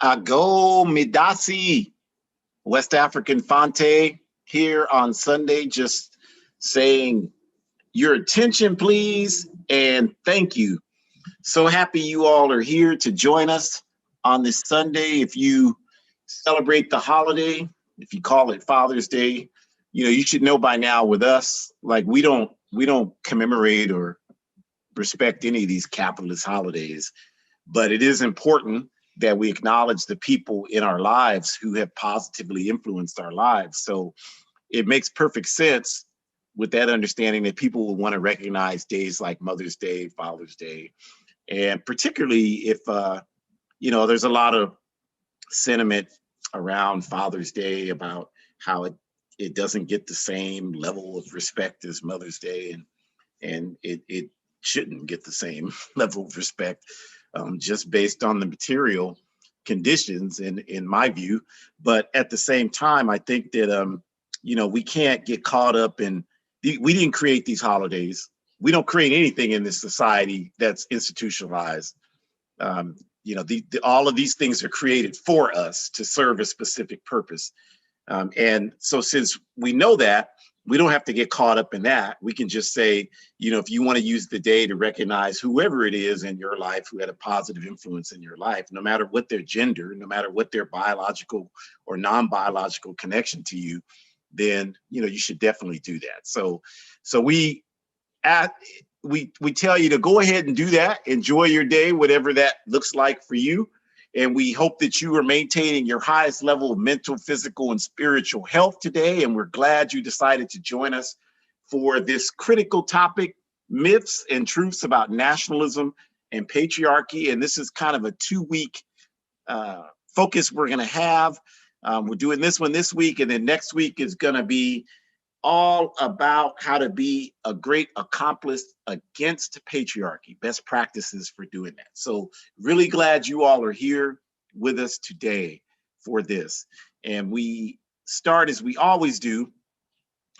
Ago Midasi, West African Fante, here on Sunday, just saying your attention, please, and thank you. So happy you all are here to join us on this Sunday. If you celebrate the holiday, if you call it Father's Day, you should know by now with us, like we don't commemorate or respect any of these capitalist holidays, but it is important that we acknowledge the people in our lives who have positively influenced our lives. So it makes perfect sense with that understanding that people will want to recognize days like Mother's Day, Father's Day, and particularly if, there's a lot of sentiment around Father's Day about how it doesn't get the same level of respect as Mother's Day, and it shouldn't get the same level of respect, just based on the material conditions in my view. But at the same time, I think that, we can't get caught up in, we didn't create these holidays. We don't create anything in this society that's institutionalized. All of these things are created for us to serve a specific purpose. And so since we know that, we don't have to get caught up in that. We can just say, if you want to use the day to recognize whoever it is in your life who had a positive influence in your life, no matter what their gender, no matter what their biological or non-biological connection to you, then, you should definitely do that. So we tell you to go ahead and do that. Enjoy your day, whatever that looks like for you. And we hope that you are maintaining your highest level of mental, physical, and spiritual health today. And we're glad you decided to join us for this critical topic, myths and truths about nationalism and patriarchy. And this is kind of a 2-week focus we're going to have. We're doing this one this week, and then next week is going to be all about how to be a great accomplice against patriarchy, best practices for doing that. So really glad you all are here with us today for this. And we start, as we always do,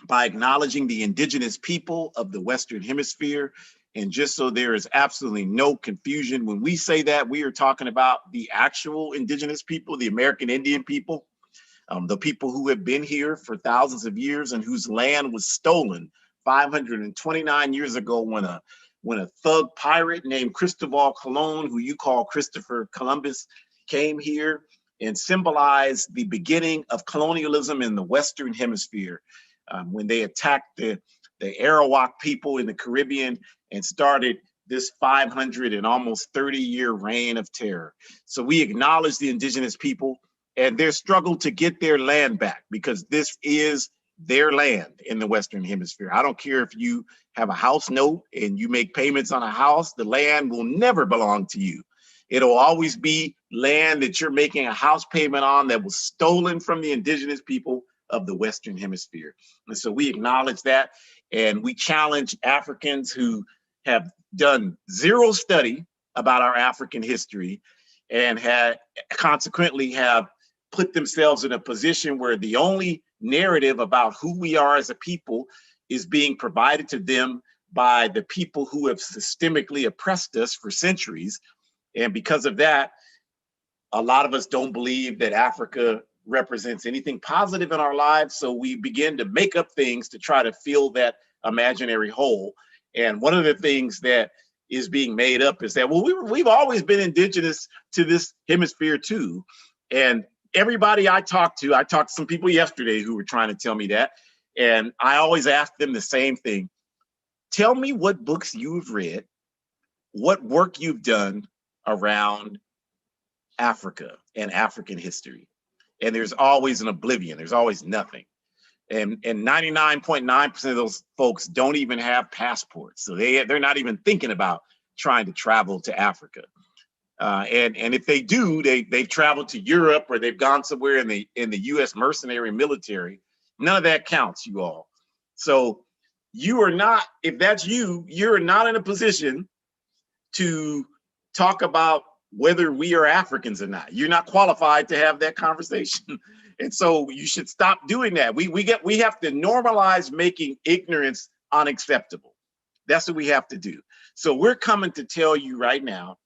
by acknowledging the indigenous people of the Western Hemisphere. And just so there is absolutely no confusion, when we say that, we are talking about the actual indigenous people, the American Indian people. The people who have been here for thousands of years and whose land was stolen 529 years ago when a thug pirate named Cristobal Colon, who you call Christopher Columbus, came here and symbolized the beginning of colonialism in the Western Hemisphere, when they attacked the Arawak people in the Caribbean and started this 500 and almost 30-year reign of terror. So we acknowledge the indigenous people and their struggle to get their land back, because this is their land in the Western Hemisphere. I don't care if you have a house note and you make payments on a house, the land will never belong to you. It'll always be land that you're making a house payment on that was stolen from the indigenous people of the Western Hemisphere. And so we acknowledge that, and we challenge Africans who have done zero study about our African history and consequently have put themselves in a position where the only narrative about who we are as a people is being provided to them by the people who have systemically oppressed us for centuries. And because of that, a lot of us don't believe that Africa represents anything positive in our lives. So we begin to make up things to try to fill that imaginary hole. And one of the things that is being made up is that, well, we've always been indigenous to this hemisphere too. And everybody I talked to some people yesterday who were trying to tell me that, and I always ask them the same thing. Tell me what books you've read, what work you've done around Africa and African history. And there's always an oblivion, there's always nothing. And 99.9% of those folks don't even have passports. So they're not even thinking about trying to travel to Africa. And if they do, they've traveled to Europe or they've gone somewhere in the U.S. mercenary military. None of that counts, you all. So you are not, if that's you, you're not in a position to talk about whether we are Africans or not. You're not qualified to have that conversation. And so you should stop doing that. We have to normalize making ignorance unacceptable. That's what we have to do. So we're coming to tell you right now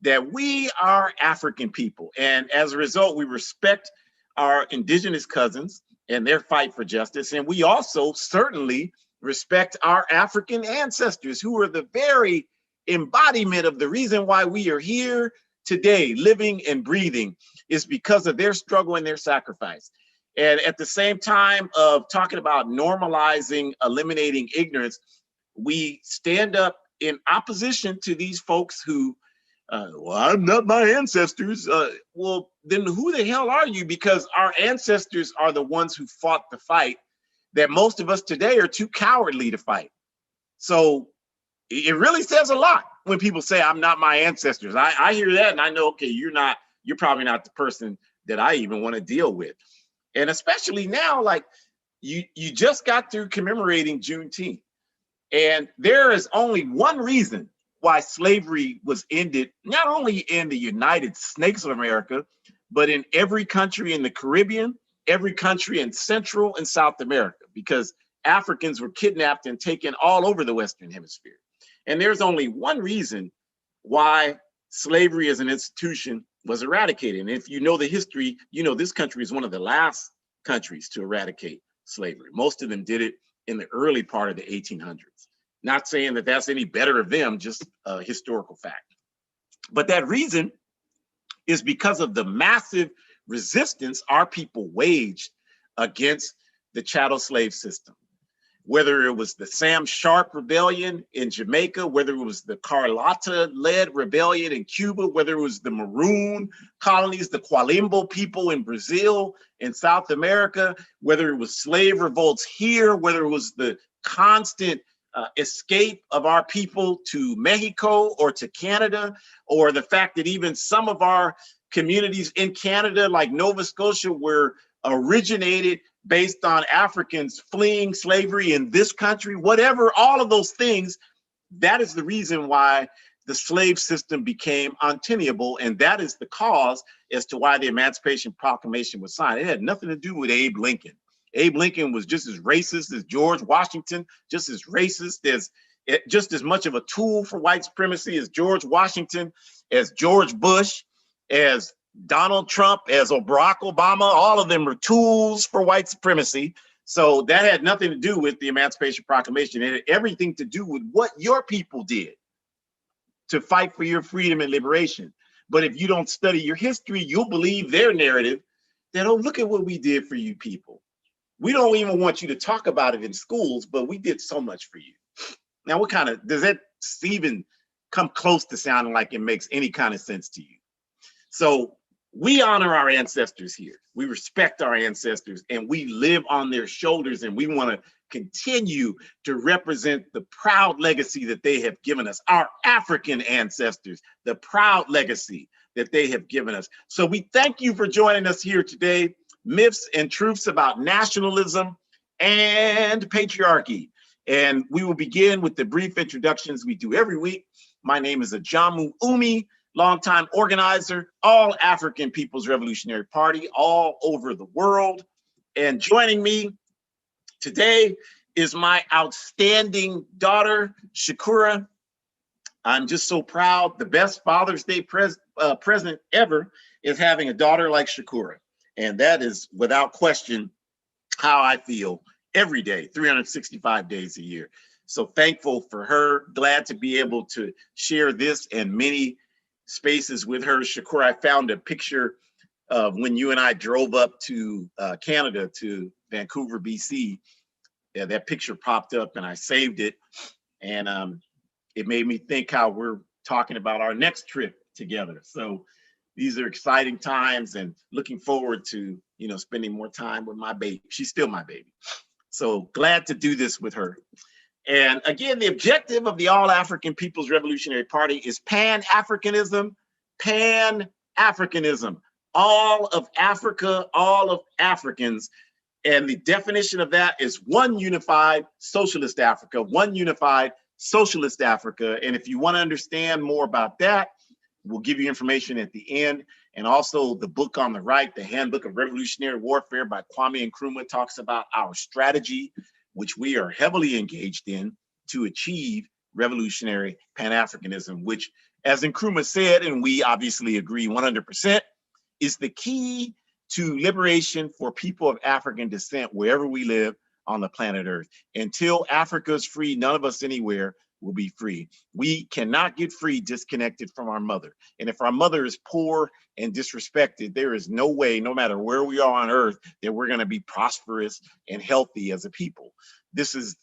that we are African people. And as a result, we respect our indigenous cousins and their fight for justice. And we also certainly respect our African ancestors, who are the very embodiment of the reason why we are here today, living and breathing, is because of their struggle and their sacrifice. And at the same time of talking about normalizing, eliminating ignorance, we stand up in opposition to these folks who, well, I'm not my ancestors. Well, then who the hell are you? Because our ancestors are the ones who fought the fight that most of us today are too cowardly to fight. So it really says a lot when people say, I'm not my ancestors. I hear that and I know, okay, you're probably not the person that I even want to deal with. And especially now, like you just got through commemorating Juneteenth. And there is only one reason why slavery was ended, not only in the United States of America, but in every country in the Caribbean, every country in Central and South America, because Africans were kidnapped and taken all over the Western Hemisphere. And there's only one reason why slavery as an institution was eradicated. And if you know the history, you know this country is one of the last countries to eradicate slavery. Most of them did it in the early part of the 1800s. Not saying that that's any better of them, just a historical fact. But that reason is because of the massive resistance our people waged against the chattel slave system. Whether it was the Sam Sharp rebellion in Jamaica, whether it was the Carlotta-led rebellion in Cuba, whether it was the Maroon colonies, the Qualimbo people in Brazil and South America, whether it was slave revolts here, whether it was the constant escape of our people to Mexico or to Canada, or the fact that even some of our communities in Canada, like Nova Scotia, were originated based on Africans fleeing slavery in this country, whatever, all of those things, that is the reason why the slave system became untenable. And that is the cause as to why the Emancipation Proclamation was signed. It had nothing to do with Abe Lincoln. Abe Lincoln was just as racist as George Washington, just as racist as, just as much of a tool for white supremacy as George Washington, as George Bush, as Donald Trump, as Barack Obama. All of them were tools for white supremacy. So that had nothing to do with the Emancipation Proclamation. It had everything to do with what your people did to fight for your freedom and liberation. But if you don't study your history, you'll believe their narrative that, oh, look at what we did for you people. We don't even want you to talk about it in schools, but we did so much for you. Now, what kind of, does that even come close to sounding like it makes any kind of sense to you? So we honor our ancestors here. We respect our ancestors and we live on their shoulders, and we want to continue to represent the proud legacy that they have given us, our African ancestors, the proud legacy that they have given us. So we thank you for joining us here today. Myths and Truths about Nationalism and Patriarchy. And we will begin with the brief introductions we do every week. My name is Ahjamu Umi, longtime organizer, All African People's Revolutionary Party, all over the world. And joining me today is my outstanding daughter, Shukura. I'm just so proud. The best Father's Day present ever is having a daughter like Shukura. And that is without question how I feel every day, 365 days a year. So thankful for her, glad to be able to share this and many spaces with her. Shukura, I found a picture of when you and I drove up to Canada, to Vancouver, BC. Yeah, that picture popped up and I saved it. And it made me think how we're talking about our next trip together. So these are exciting times and looking forward to, you know, spending more time with my baby. She's still my baby. So glad to do this with her. And again, the objective of the All African People's Revolutionary Party is Pan-Africanism, Pan-Africanism, all of Africa, all of Africans. And the definition of that is one unified socialist Africa, one unified socialist Africa. And if you want to understand more about that, we'll give you information at the end. And also the book on the right, the Handbook of Revolutionary Warfare by Kwame Nkrumah, talks about our strategy, which we are heavily engaged in to achieve revolutionary Pan-Africanism, which As Nkrumah said, and we obviously agree 100%, is the key to liberation for people of African descent wherever we live on the planet Earth. Until Africa is free, none of us anywhere will be free. We cannot get free disconnected from our mother. And if our mother is poor and disrespected, there is no way, no matter where we are on Earth, that we're going to be prosperous and healthy as a people. This is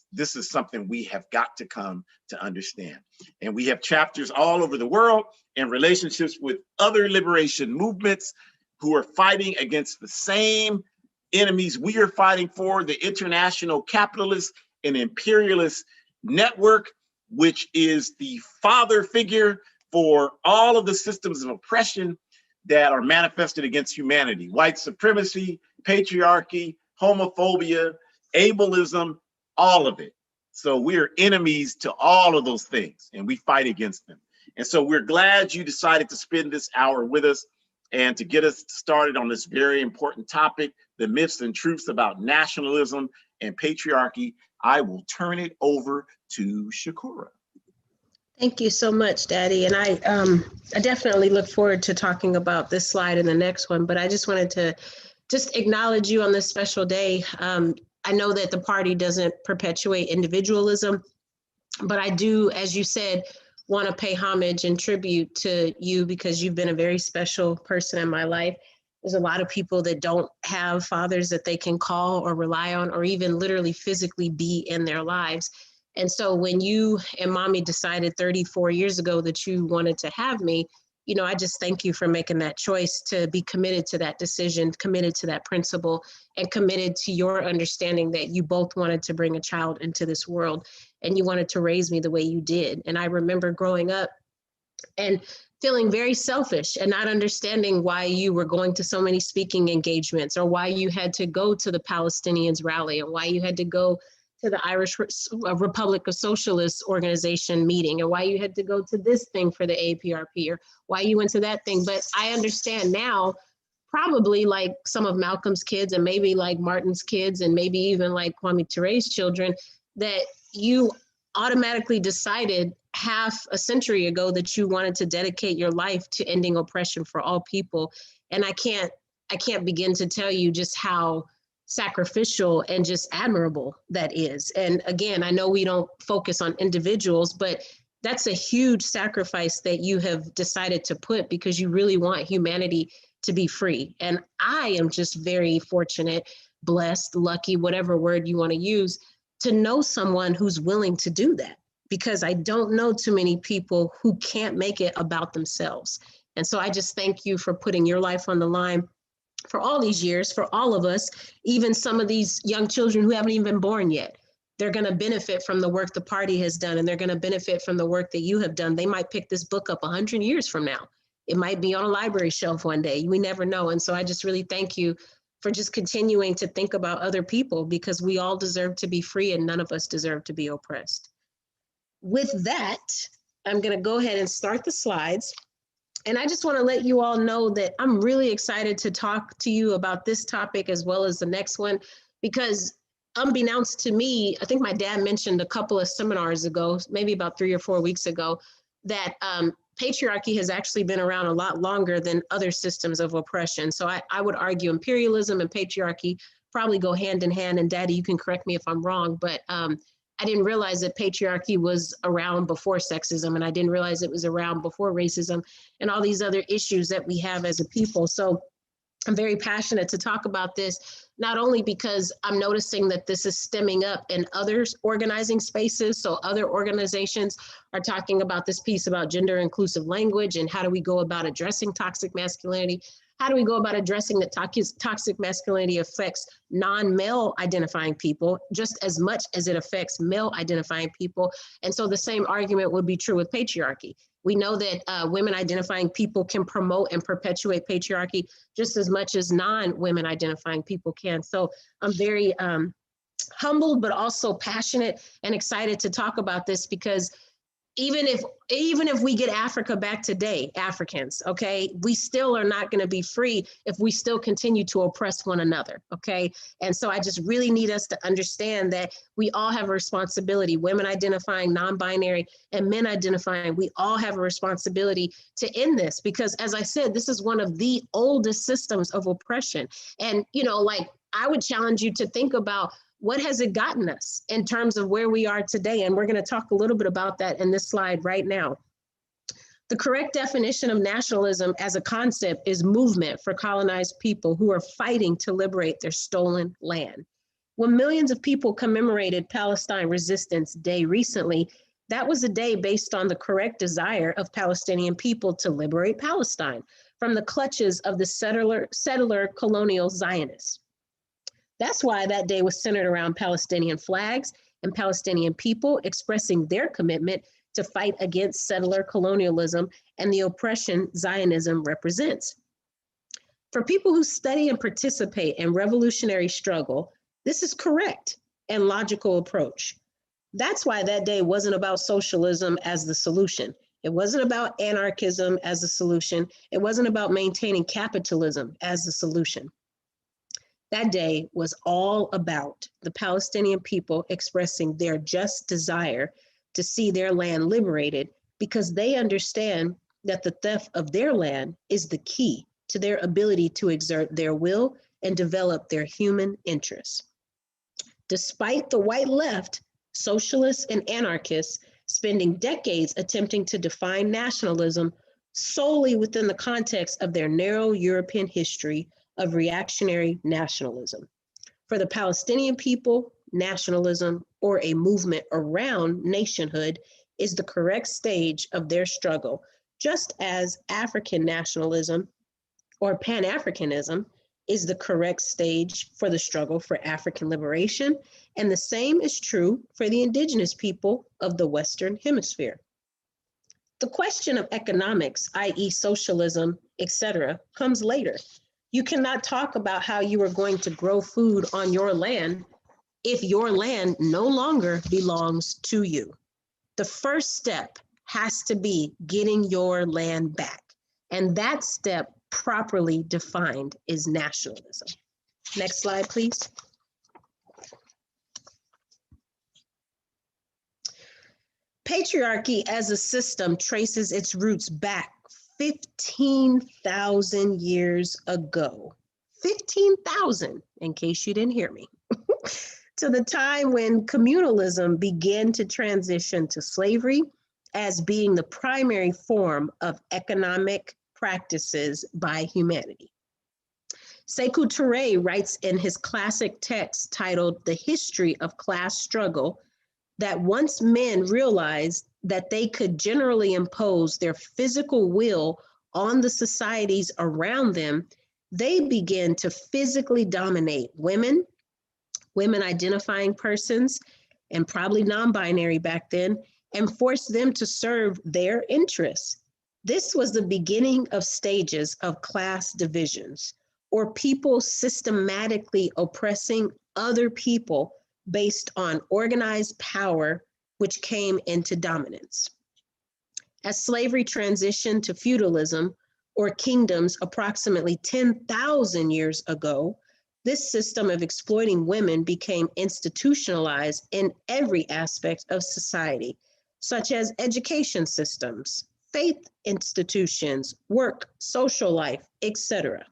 something we have got to come to understand. And we have chapters all over the world and relationships with other liberation movements who are fighting against the same enemies we are fighting for, the international capitalist and imperialist network, which is the father figure for all of the systems of oppression that are manifested against humanity: white supremacy, patriarchy, homophobia, ableism, all of it. So we're enemies to all of those things, and we fight against them. And so we're glad you decided to spend this hour with us and to get us started on this very important topic, the myths and truths about nationalism and patriarchy. I will turn it over to Shukura. Thank you so much, Daddy. And I definitely look forward to talking about this slide in the next one, but I just wanted to just acknowledge you on this special day. I know that the party doesn't perpetuate individualism, but I do, as you said, want to pay homage and tribute to you because you've been a very special person in my life. There's a lot of people that don't have fathers that they can call or rely on or even literally physically be in their lives. And so when you and Mommy decided 34 years ago that you wanted to have me, you know, I just thank you for making that choice to be committed to that decision, committed to that principle, and committed to your understanding that you both wanted to bring a child into this world and you wanted to raise me the way you did. And I remember growing up and feeling very selfish and not understanding why you were going to so many speaking engagements or why you had to go to the Palestinians rally and why you had to go to the Irish Republic of Socialists organization meeting, or why you had to go to this thing for the APRP, or why you went to that thing. But I understand now, probably like some of Malcolm's kids and maybe like Martin's kids and maybe even like Kwame Ture's children, that you automatically decided half a century ago that you wanted to dedicate your life to ending oppression for all people. And I can't begin to tell you just how sacrificial and just admirable that is. And again, I know we don't focus on individuals, but that's a huge sacrifice that you have decided to put because you really want humanity to be free. And I am just very fortunate, blessed, lucky, whatever word you want to use, to know someone who's willing to do that, because I don't know too many people who can't make it about themselves. And so I just thank you for putting your life on the line for all these years, for all of us, even some of these young children who haven't even been born yet. They're going to benefit from the work the party has done, and they're going to benefit from the work that you have done. They might pick this book up 100 years from now. It might be on a library shelf one day. We never know. And so I just really thank you for just continuing to think about other people, because we all deserve to be free and none of us deserve to be oppressed. With that, I'm going to go ahead and start the slides. And I just want to let you all know that I'm really excited to talk to you about this topic as well as the next one, because unbeknownst to me, I think my dad mentioned a couple of seminars ago, maybe about 3 or 4 weeks ago, that patriarchy has actually been around a lot longer than other systems of oppression. So I would argue imperialism and patriarchy probably go hand in hand. And Daddy, you can correct me if I'm wrong, but I didn't realize that patriarchy was around before sexism, and I didn't realize it was around before racism and all these other issues that we have as a people. So I'm very passionate to talk about this, not only because I'm noticing that this is stemming up in others organizing spaces. So other organizations are talking about this piece about gender inclusive language and how do we go about addressing toxic masculinity? How do we go about addressing that toxic masculinity affects non-male identifying people just as much as it affects male identifying people? And so the same argument would be true with patriarchy. We know that women identifying people can promote and perpetuate patriarchy just as much as non-women identifying people can. So I'm very humbled, but also passionate and excited to talk about this, because even if we get Africa back today, Africans, okay, we still are not going to be free if we still continue to oppress one another, okay? And so I just really need us to understand that we all have a responsibility, women identifying, non-binary, and men identifying, we all have a responsibility to end this, because as I said, this is one of the oldest systems of oppression. And, you know, like, I would challenge you to think about, what has it gotten us in terms of where we are today? And we're going to talk a little bit about that in this slide right now. The correct definition of nationalism as a concept is movement for colonized people who are fighting to liberate their stolen land. When millions of people commemorated Palestine Resistance Day recently, that was a day based on the correct desire of Palestinian people to liberate Palestine from the clutches of the settler colonial Zionists. That's why that day was centered around Palestinian flags and Palestinian people expressing their commitment to fight against settler colonialism and the oppression Zionism represents. For people who study and participate in revolutionary struggle, this is correct and logical approach. That's why that day wasn't about socialism as the solution. It wasn't about anarchism as the solution. It wasn't about maintaining capitalism as the solution. That day was all about the Palestinian people expressing their just desire to see their land liberated, because they understand that the theft of their land is the key to their ability to exert their will and develop their human interests. Despite the white left, socialists and anarchists spending decades attempting to define nationalism solely within the context of their narrow European history of reactionary nationalism. For the Palestinian people, nationalism, or a movement around nationhood, is the correct stage of their struggle, just as African nationalism or Pan-Africanism is the correct stage for the struggle for African liberation, and the same is true for the indigenous people of the Western Hemisphere. The question of economics, i.e. socialism, etc., comes later. You cannot talk about how you are going to grow food on your land if your land no longer belongs to you. The first step has to be getting your land back. And that step, properly defined, is nationalism. Next slide, please. Patriarchy as a system traces its roots back 15,000 years ago. 15,000, in case you didn't hear me, to the time when communalism began to transition to slavery as being the primary form of economic practices by humanity. Sekou Touré writes in his classic text titled The History of Class Struggle that once men realized that they could generally impose their physical will on the societies around them, they began to physically dominate women, women identifying persons, and probably non-binary back then, and force them to serve their interests. This was the beginning of stages of class divisions, or people systematically oppressing other people based on organized power, which came into dominance. As slavery transitioned to feudalism or kingdoms approximately 10,000 years ago, this system of exploiting women became institutionalized in every aspect of society, such as education systems, faith institutions, work, social life, etc.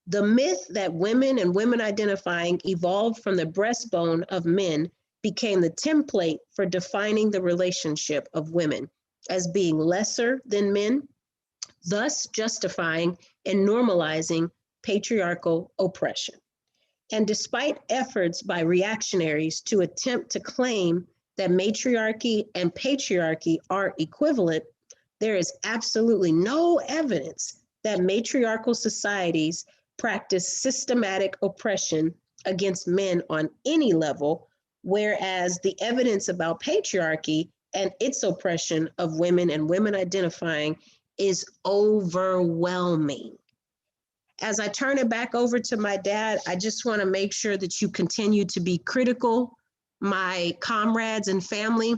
The myth that women and women identifying evolved from the breastbone of men became the template for defining the relationship of women as being lesser than men, thus justifying and normalizing patriarchal oppression. And despite efforts by reactionaries to attempt to claim that matriarchy and patriarchy are equivalent, there is absolutely no evidence that matriarchal societies practice systematic oppression against men on any level, whereas the evidence about patriarchy and its oppression of women and women identifying is overwhelming. As I turn it back over to my dad, I just want to make sure that you continue to be critical, my comrades and family.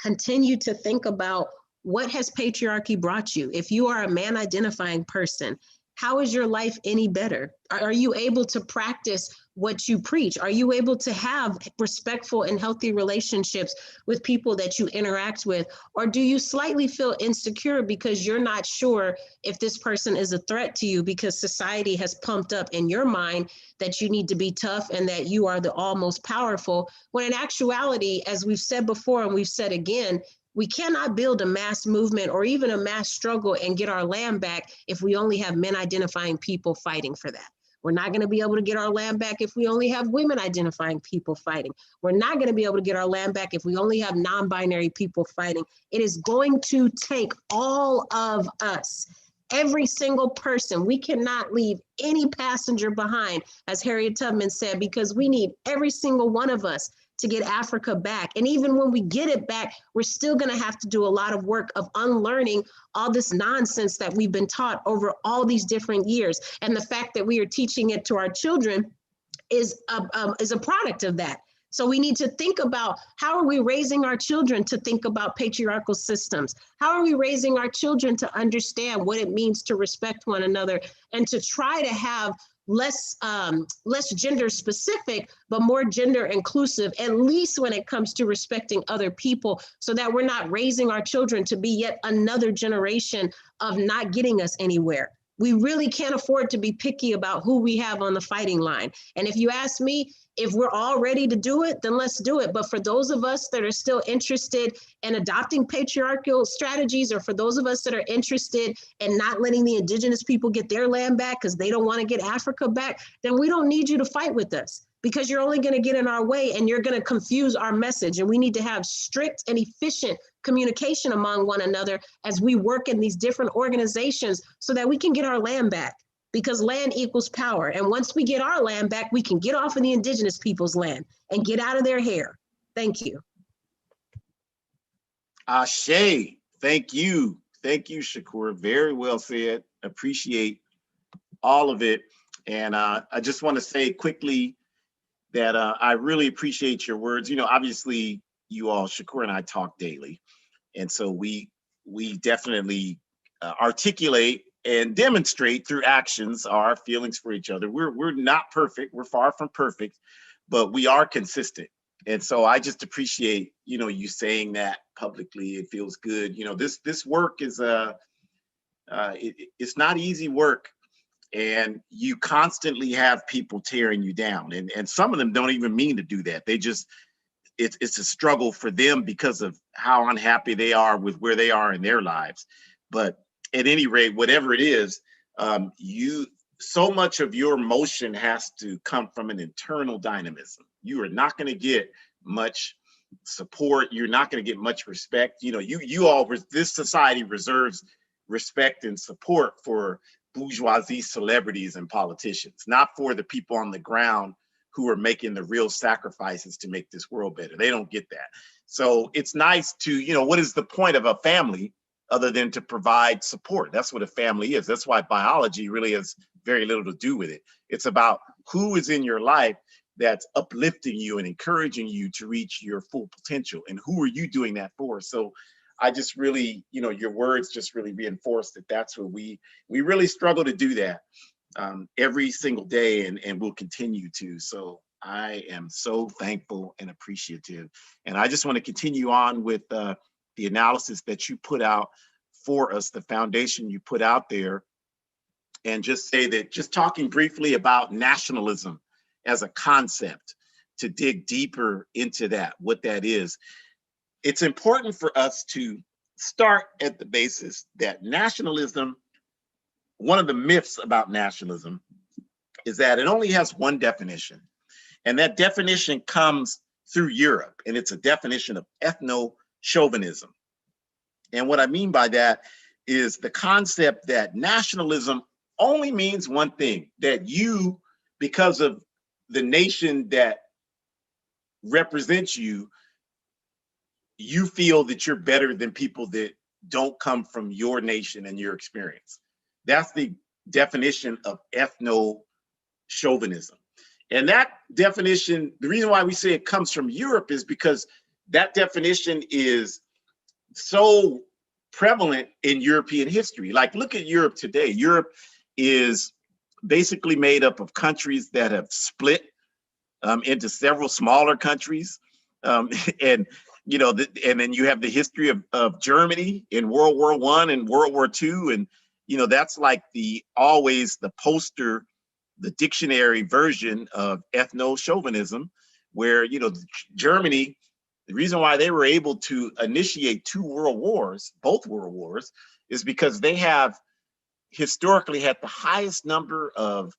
continue to think about, what has patriarchy brought you? If you are a man identifying person, how is your life any better? Are you able to practice what you preach? Are you able to have respectful and healthy relationships with people that you interact with? Or do you slightly feel insecure because you're not sure if this person is a threat to you, because society has pumped up in your mind that you need to be tough and that you are the almost powerful, when in actuality, as we've said before and we've said again, we cannot build a mass movement or even a mass struggle and get our land back if we only have men identifying people fighting for that. We're not going to be able to get our land back if we only have women identifying people fighting. We're not going to be able to get our land back if we only have non-binary people fighting. It is going to take all of us, every single person. We cannot leave any passenger behind, as Harriet Tubman said, because we need every single one of us to get Africa back. And even when we get it back, we're still going to have to do a lot of work of unlearning all this nonsense that we've been taught over all these different years. And the fact that we are teaching it to our children is a product of that. So we need to think about, how are we raising our children to think about patriarchal systems? How are we raising our children to understand what it means to respect one another and to try to have less gender specific, but more gender inclusive, at least when it comes to respecting other people, so that we're not raising our children to be yet another generation of not getting us anywhere. We really can't afford to be picky about who we have on the fighting line. And if you ask me, if we're all ready to do it, then let's do it. But for those of us that are still interested in adopting patriarchal strategies, or for those of us that are interested in not letting the indigenous people get their land back because they don't want to get Africa back, then we don't need you to fight with us, because you're only going to get in our way and you're going to confuse our message. And we need to have strict and efficient communication among one another as we work in these different organizations so that we can get our land back, because land equals power. And once we get our land back, we can get off of the indigenous people's land and get out of their hair. Thank you. Ashe, thank you. Thank you, Shukura. Very well said. Appreciate all of it. And I just want to say quickly that I really appreciate your words. You know, obviously, you all, Shukura and I, talk daily. And so we definitely articulate and demonstrate through actions our feelings for each other. We're not perfect. We're far from perfect, but we are consistent. And so I just appreciate, you know, you saying that publicly. It feels good. You know, this work is it's not easy work, and you constantly have people tearing you down, and some of them don't even mean to do that. They just, it's a struggle for them because of how unhappy they are with where they are in their lives. But at any rate, whatever it is, so much of your motion has to come from an internal dynamism. You are not going to get much support. You're not going to get much respect. You know, this society reserves respect and support for bourgeoisie celebrities and politicians, not for the people on the ground who are making the real sacrifices to make this world better. They don't get that. So it's nice to, you know, what is the point of a family other than to provide support? That's what a family is. That's why biology really has very little to do with it. It's about who is in your life that's uplifting you and encouraging you to reach your full potential, and who are you doing that for? So I just really, you know, your words just really reinforce that that's what we really struggle to do that every single day, and we'll continue to. So I am so thankful and appreciative. And I just want to continue on with the analysis that you put out for us, the foundation you put out there, and just say that, just talking briefly about nationalism as a concept, to dig deeper into that, what that is. It's important for us to start at the basis that nationalism, one of the myths about nationalism is that it only has one definition. And that definition comes through Europe, and it's a definition of ethno-chauvinism. And what I mean by that is the concept that nationalism only means one thing, that you, because of the nation that represents you, you feel that you're better than people that don't come from your nation and your experience. That's the definition of ethno-chauvinism. And that definition, the reason why we say it comes from Europe is because that definition is so prevalent in European history. Like, look at Europe today. Europe is basically made up of countries that have split into several smaller countries. And, and then you have the history of Germany in World War I and World War II. And, that's like always the poster, the dictionary version of ethno-chauvinism, where, Germany, the reason why they were able to initiate two world wars, both world wars, is because they have historically had the highest number of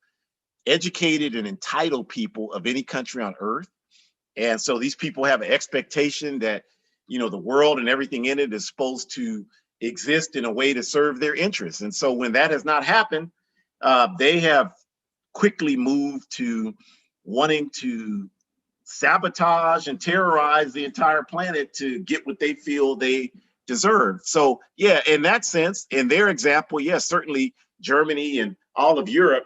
educated and entitled people of any country on earth. And so these people have an expectation that, the world and everything in it is supposed to exist in a way to serve their interests. And so when that has not happened, they have quickly moved to wanting to sabotage and terrorize the entire planet to get what they feel they deserve. So yeah, in that sense, in their example, yes, certainly Germany and all of Europe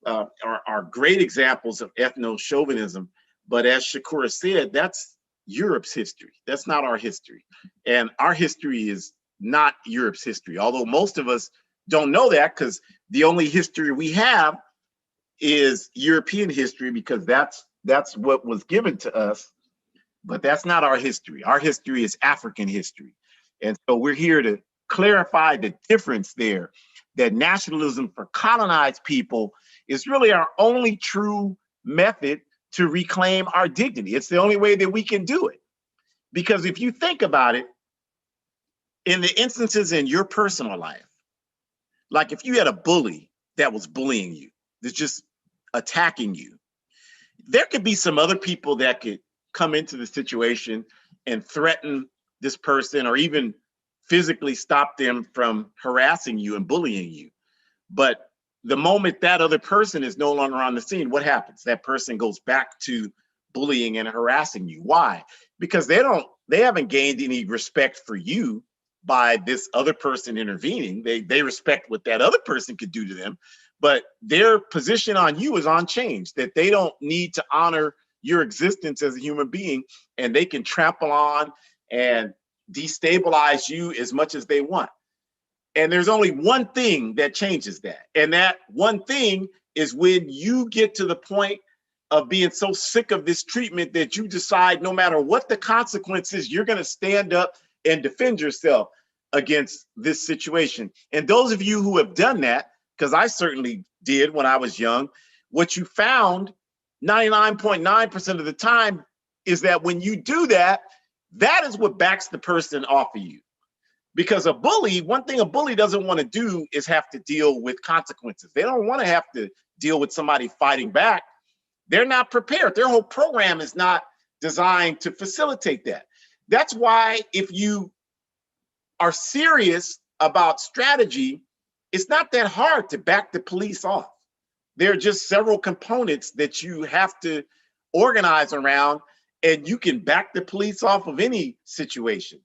are great examples of ethno-chauvinism. But as Shukura said, that's Europe's history. That's not our history. And our history is not Europe's history, although most of us don't know that, because the only history we have is European history, because that's what was given to us. But that's not our history. Our history is African history. And so we're here to clarify the difference there, that nationalism for colonized people is really our only true method to reclaim our dignity. It's the only way that we can do it. Because if you think about it, in the instances in your personal life, like if you had a bully that was bullying you, that's just attacking you, there could be some other people that could come into the situation and threaten this person, or even physically stop them from harassing you and bullying you. But the moment that other person is no longer on the scene, what happens? That person goes back to bullying and harassing you. Why? Because they haven't gained any respect for you by this other person intervening. They respect what that other person could do to them, but their position on you is unchanged, that they don't need to honor your existence as a human being, and they can trample on and destabilize you as much as they want. And there's only one thing that changes that. And that one thing is when you get to the point of being so sick of this treatment that you decide, no matter what the consequences, you're going to stand up and defend yourself against this situation. And those of you who have done that, because I certainly did when I was young, what you found 99.9% of the time is that when you do that, that is what backs the person off of you. Because a bully, one thing a bully doesn't want to do is have to deal with consequences. They don't want to have to deal with somebody fighting back. They're not prepared. Their whole program is not designed to facilitate that. That's why if you are serious about strategy, it's not that hard to back the police off. There are just several components that you have to organize around, and you can back the police off of any situation.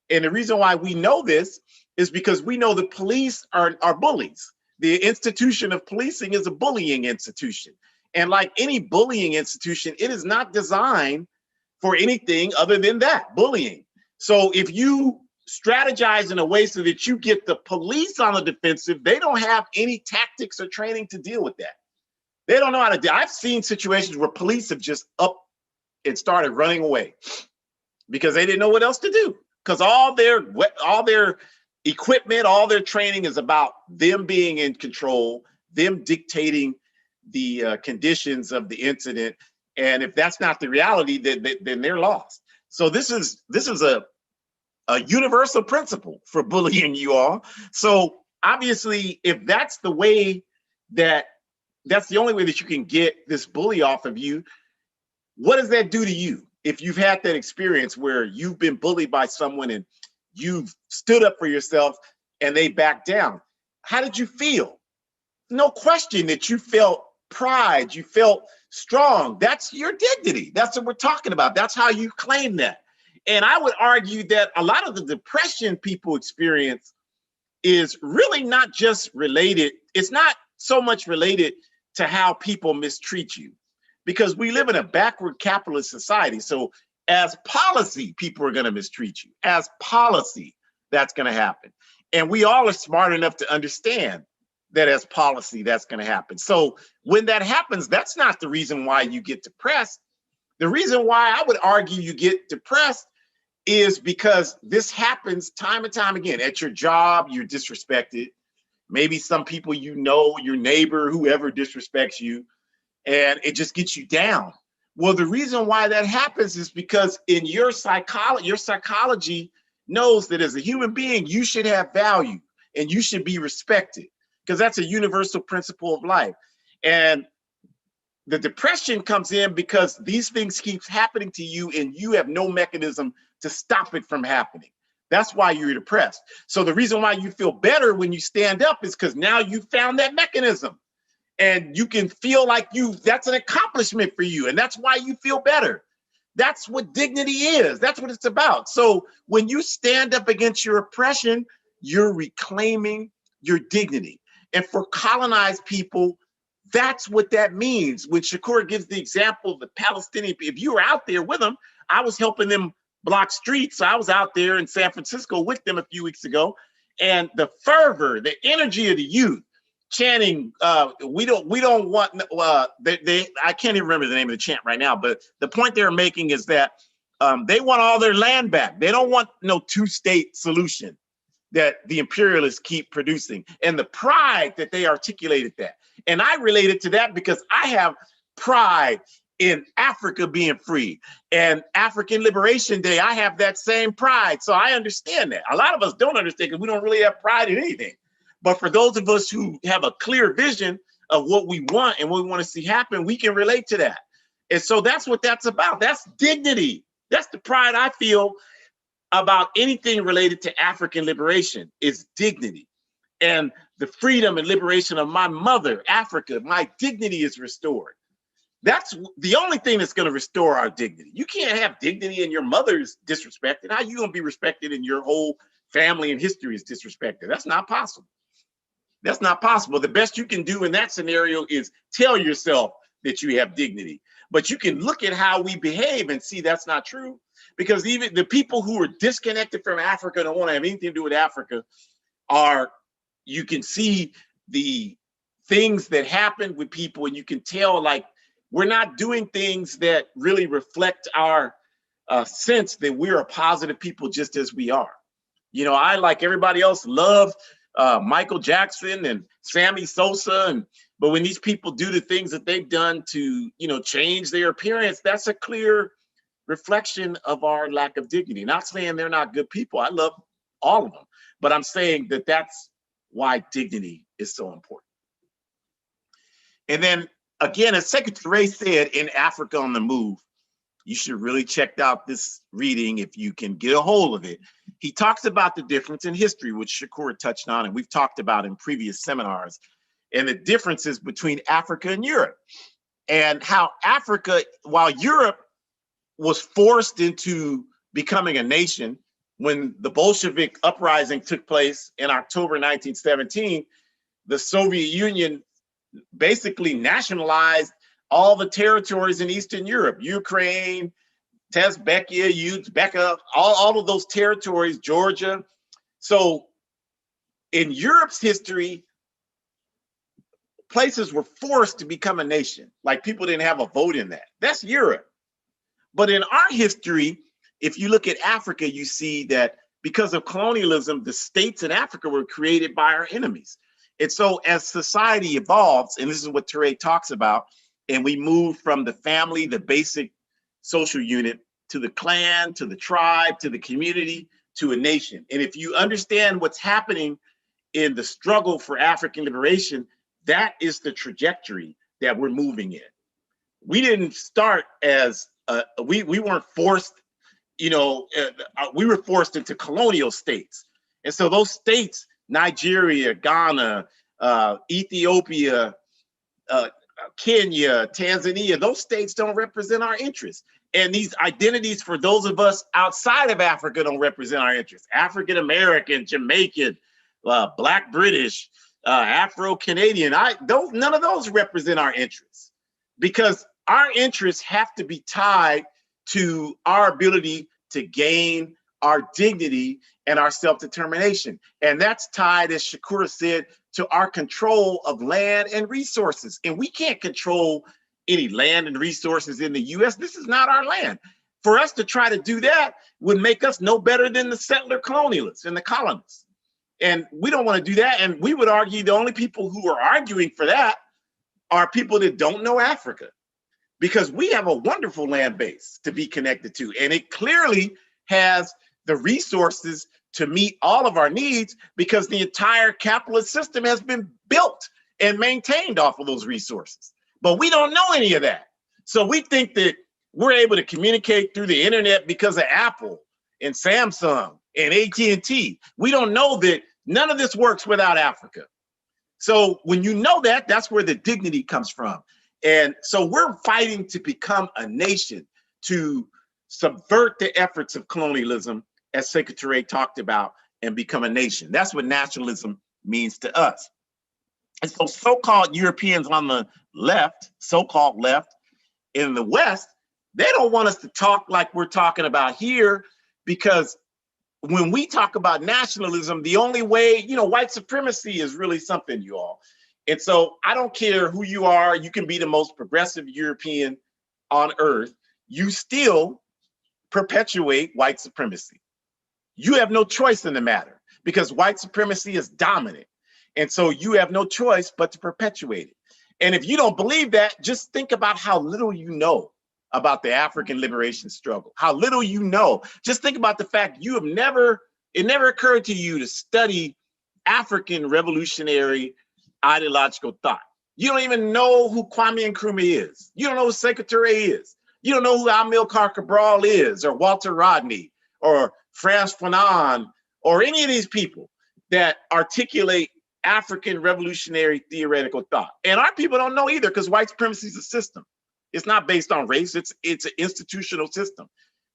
And the reason why we know this is because we know the police are bullies. The institution of policing is a bullying institution. And like any bullying institution, it is not designed for anything other than that, bullying. So if you strategize in a way so that you get the police on the defensive, they don't have any tactics or training to deal with that. They don't know how to do. I've seen situations where police have just up and started running away because they didn't know what else to do. Because all their equipment, all their training is about them being in control, them dictating the conditions of the incident. And if that's not the reality, then they're lost. So this is a universal principle for bullying, you all. So obviously, if that's the way that's the only way that you can get this bully off of you, what does that do to you? If you've had that experience where you've been bullied by someone and you've stood up for yourself and they backed down, how did you feel? No question that you felt pride, you felt strong. That's your dignity. That's what we're talking about. That's how you claim that. And I would argue that a lot of the depression people experience is really not just related. It's not so much related to how people mistreat you, because we live in a backward capitalist society. So As policy, people are going to mistreat you. As policy, that's going to happen. And we all are smart enough to understand that as policy, that's going to happen. So when that happens, that's not the reason why you get depressed. The reason why I would argue you get depressed is because this happens time and time again. At your job, you're disrespected. Maybe some people, you know, your neighbor, whoever disrespects you, and it just gets you down. Well, the reason why that happens is because in your psychology knows that as a human being, you should have value and you should be respected, because that's a universal principle of life. And the depression comes in because these things keep happening to you and you have no mechanism to stop it from happening. That's why you're depressed. So the reason why you feel better when you stand up is because now you found that mechanism and you can feel like that's an accomplishment for you. And that's why you feel better. That's what dignity is. That's what it's about. So when you stand up against your oppression, you're reclaiming your dignity. And for colonized people, that's what that means. When Shukura gives the example of the Palestinian, if you were out there with them, I was helping them block streets. So I was out there in San Francisco with them a few weeks ago. And the fervor, the energy of the youth chanting, we don't want, I can't even remember the name of the chant right now, but the point they're making is that they want all their land back. They don't want no two-state solution that the imperialists keep producing, and the pride that they articulated that. And I related to that because I have pride in Africa being free, and African Liberation Day, I have that same pride. So I understand that. A lot of us don't understand because we don't really have pride in anything. But for those of us who have a clear vision of what we want and what we want to see happen, we can relate to that. And so that's what that's about. That's dignity. That's the pride I feel about anything related to African liberation, is dignity. And the freedom and liberation of my mother, Africa, my dignity is restored. That's the only thing that's going to restore our dignity. You can't have dignity and your mother's disrespected. How are you going to be respected and your whole family and history is disrespected? That's not possible. That's not possible. The best you can do in that scenario is tell yourself that you have dignity. But you can look at how we behave and see that's not true. Because even the people who are disconnected from Africa, don't want to have anything to do with Africa, you can see the things that happen with people, and you can tell like we're not doing things that really reflect our sense that we're a positive people just as we are. You know, I, like everybody else, love Michael Jackson and Sammy Sosa, but when these people do the things that they've done to, change their appearance, that's a clear reflection of our lack of dignity. Not saying they're not good people. I love all of them, but I'm saying that that's why dignity is so important. And then again, as Secretary said, in Africa on the Move, you should really check out this reading if you can get a hold of it. He talks about the difference in history, which Shukura touched on, and we've talked about in previous seminars, and the differences between Africa and Europe, and how Africa, while Europe was forced into becoming a nation when the Bolshevik uprising took place in October 1917, the Soviet Union basically nationalized all the territories in Eastern Europe, Ukraine, Uzbekistan, Uzbekistan, all of those territories, Georgia. So in Europe's history, places were forced to become a nation. Like people didn't have a vote in that. That's Europe. But in our history, if you look at Africa, you see that because of colonialism, the states in Africa were created by our enemies. And so as society evolves, and this is what Ture talks about, and we move from the family, the basic social unit, to the clan, to the tribe, to the community, to a nation. And if you understand what's happening in the struggle for African liberation, that is the trajectory that we're moving in. We didn't start as, we weren't forced, we were forced into colonial states. And so those states, Nigeria, Ghana, Ethiopia, Kenya, Tanzania, those states don't represent our interests. And these identities for those of us outside of Africa don't represent our interests. African American, Jamaican, Black British, Afro-Canadian, none of those represent our interests, because our interests have to be tied to our ability to gain our dignity and our self-determination. And that's tied, as Shukura said, to our control of land and resources. And we can't control any land and resources in the US. This is not our land. For us to try to do that would make us no better than the settler colonialists and the colonists. And we don't want to do that. And we would argue the only people who are arguing for that are people that don't know Africa, because we have a wonderful land base to be connected to. And it clearly has the resources to meet all of our needs, because the entire capitalist system has been built and maintained off of those resources. But we don't know any of that. So we think that we're able to communicate through the internet because of Apple and Samsung and AT&T. We don't know that none of this works without Africa. So when you know that, that's where the dignity comes from. And so we're fighting to become a nation, to subvert the efforts of colonialism, as Secretary talked about, and become a nation. That's what nationalism means to us. And so so-called Europeans on the left, so-called left, in the West, they don't want us to talk like we're talking about here, because when we talk about nationalism, the only way, white supremacy is really something, you all. And so I don't care who you are, you can be the most progressive European on earth, you still perpetuate white supremacy. You have no choice in the matter, because white supremacy is dominant. And so you have no choice but to perpetuate it. And if you don't believe that, just think about how little you know about the African liberation struggle, how little you know. Just think about the fact it never occurred to you to study African revolutionary ideological thought. You don't even know who Kwame Nkrumah is. You don't know who Secretary is. You don't know who Amilcar Cabral is, or Walter Rodney, or Frantz Fanon, or any of these people that articulate African revolutionary theoretical thought. And our people don't know either, because white supremacy is a system. It's not based on race, it's an institutional system.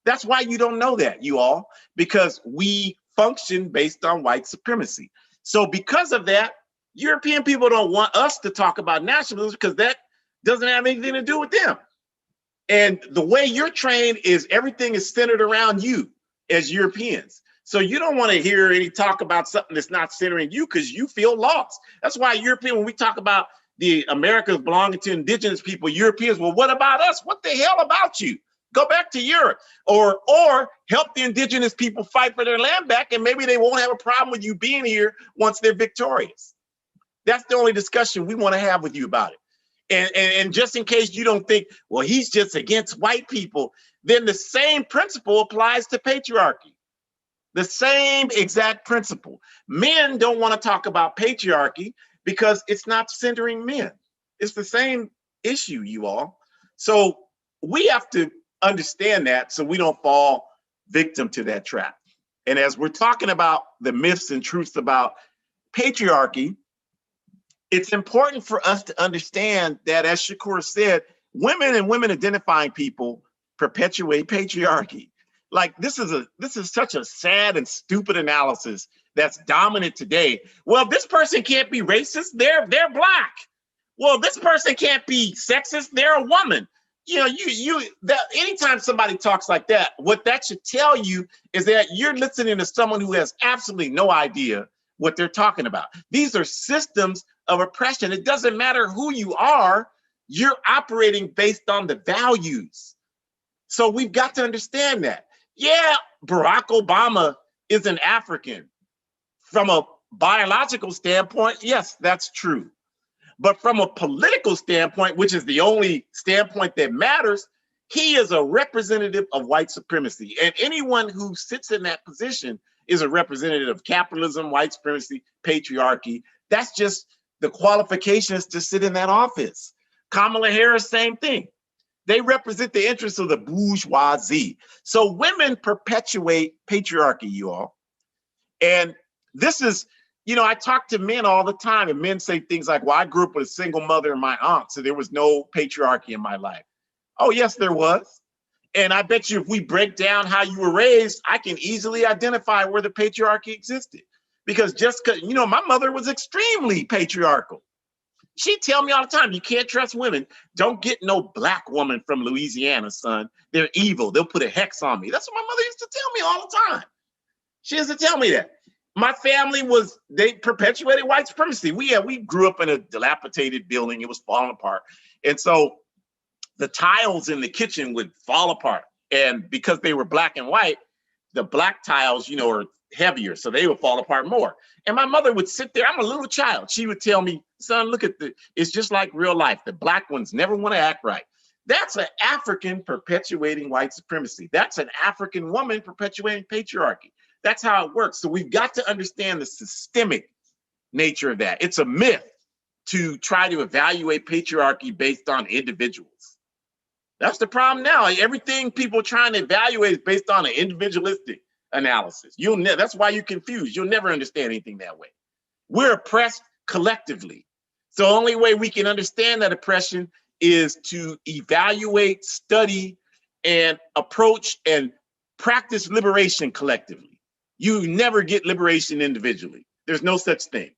That's why you don't know that, you all, because we function based on white supremacy. So because of that, European people don't want us to talk about nationalism, because that doesn't have anything to do with them. And the way you're trained is everything is centered around you as Europeans. So you don't want to hear any talk about something that's not centering you, because you feel lost. That's why when we talk about the Americas belonging to indigenous people, Europeans, well, what about us? What the hell about you? Go back to Europe, or help the indigenous people fight for their land back, and maybe they won't have a problem with you being here once they're victorious. That's the only discussion we want to have with you about it. And just in case you don't think, well, he's just against white people, then the same principle applies to patriarchy. The same exact principle. Men don't want to talk about patriarchy because it's not centering men. It's the same issue, you all. So we have to understand that so we don't fall victim to that trap. And as we're talking about the myths and truths about patriarchy, it's important for us to understand that, as Shukura said, women and women identifying people perpetuate patriarchy. Like, this is such a sad and stupid analysis that's dominant today. Well, this person can't be racist, they're Black. Well, this person can't be sexist, they're a woman. Anytime somebody talks like that, what that should tell you is that you're listening to someone who has absolutely no idea what they're talking about. These are systems of oppression. It doesn't matter who you are, you're operating based on the values. So we've got to understand that. Yeah, Barack Obama is an African. From a biological standpoint, yes, that's true. But from a political standpoint, which is the only standpoint that matters, he is a representative of white supremacy. And anyone who sits in that position is a representative of capitalism, white supremacy, patriarchy. That's just the qualifications to sit in that office. Kamala Harris, same thing. They represent the interests of the bourgeoisie. So women perpetuate patriarchy, you all. And this is, I talk to men all the time, and men say things like, well, I grew up with a single mother and my aunt, so there was no patriarchy in my life. Oh, yes, there was. And I bet you if we break down how you were raised, I can easily identify where the patriarchy existed. Because just because, my mother was extremely patriarchal. She tell me all the time, you can't trust women. Don't get no black woman from Louisiana, son. They're evil. They'll put a hex on me. That's what my mother used to tell me all the time. She used to tell me that. My family they perpetuated white supremacy. We grew up in a dilapidated building. It was falling apart. And so the tiles in the kitchen would fall apart. And because they were black and white, the black tiles, are heavier, so they would fall apart more. And my mother would sit there. I'm a little child. She would tell me, son, look at it's just like real life. The black ones never want to act right. That's an African perpetuating white supremacy. That's an African woman perpetuating patriarchy. That's how it works. So we've got to understand the systemic nature of that. It's a myth to try to evaluate patriarchy based on individuals. That's the problem now. Everything people are trying to evaluate is based on an individualistic analysis. That's why you're confused. You'll never understand anything that way. We're oppressed collectively. So the only way we can understand that oppression is to evaluate, study, and approach and practice liberation collectively. You never get liberation individually. There's no such thing.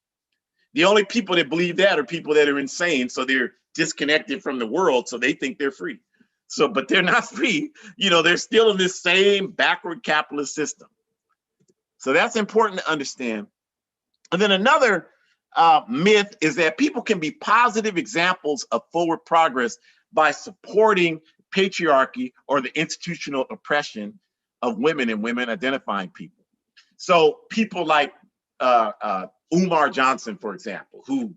The only people that believe that are people that are insane, so they're disconnected from the world, so they think they're free. So, but they're not free. They're still in this same backward capitalist system. So that's important to understand. And then another myth is that people can be positive examples of forward progress by supporting patriarchy or the institutional oppression of women and women identifying people. So people like Umar Johnson, for example, who